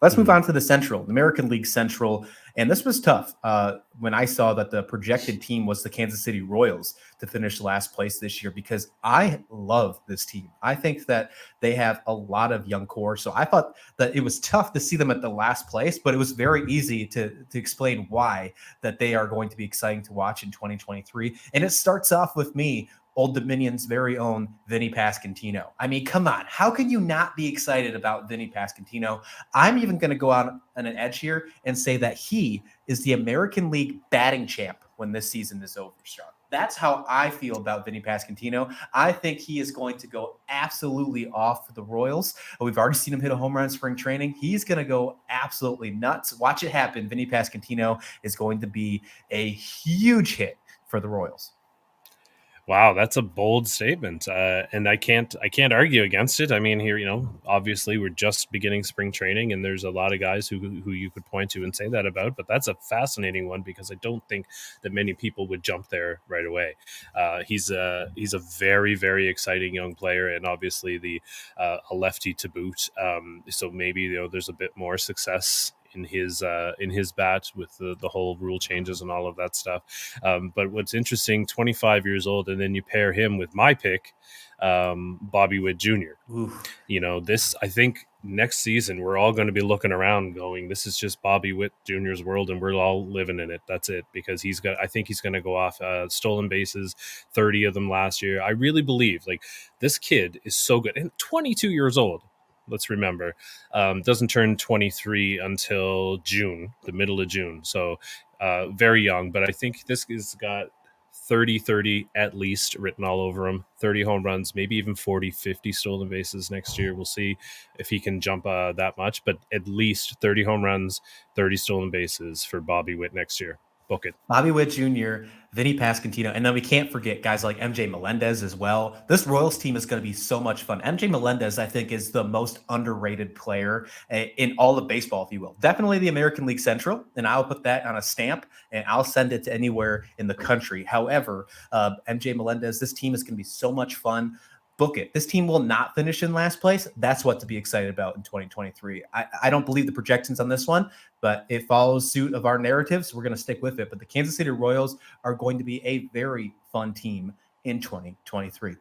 Let's move on to the Central, the American League Central. And this was tough when I saw that the projected team was the Kansas City Royals to finish last place this year, because I love this team. I think that they have a lot of young core. So I thought that it was tough to see them at the last place, but it was very easy to explain why that they are going to be exciting to watch in 2023. And it starts off with me, Old Dominion's very own Vinny Pasquantino. I mean, come on. How can you not be excited about Vinny Pasquantino? I'm even going to go out on an edge here and say that he is the American League batting champ when this season is over, Sean. That's how I feel about Vinny Pasquantino. I think he is going to go absolutely off for the Royals. We've already seen him hit a home run in spring training. He's going to go absolutely nuts. Watch it happen. Vinny Pasquantino is going to be a huge hit for the Royals. Wow, that's a bold statement, and I can't argue against it. I mean, here, obviously we're just beginning spring training, and there's a lot of guys who you could point to and say that about. But that's a fascinating one, because I don't think that many people would jump there right away. He's a very, very exciting young player, and obviously a lefty to boot. So maybe there's a bit more success in his bat with the whole rule changes and all of that stuff. But what's interesting, 25 years old, and then you pair him with my pick, Bobby Witt Jr. Oof. This, I think next season we're all going to be looking around going, this is just Bobby Witt Jr.'s world, and we're all living in it. That's it, because I think he's going to go off stolen bases, 30 of them last year. I really believe this kid is so good, and 22 years old. Let's remember, doesn't turn 23 until June, the middle of June. So very young, but I think this has got 30 at least written all over him, 30 home runs, maybe even 40, 50 stolen bases next year. We'll see if he can jump that much, but at least 30 home runs, 30 stolen bases for Bobby Witt next year. Book it. Bobby Witt Jr., Vinny Pasquantino, and then we can't forget guys like MJ Melendez as well. This Royals team is going to be so much fun. MJ Melendez, I think, is the most underrated player in all of baseball, if you will. Definitely the American League Central, and I'll put that on a stamp, and I'll send it to anywhere in the country. However, MJ Melendez, this team is going to be so much fun. Book it. This team will not finish in last place. That's what to be excited about in 2023. I don't believe the projections on this one, but it follows suit of our narratives. We're going to stick with it. But the Kansas City Royals are going to be a very fun team in 2023.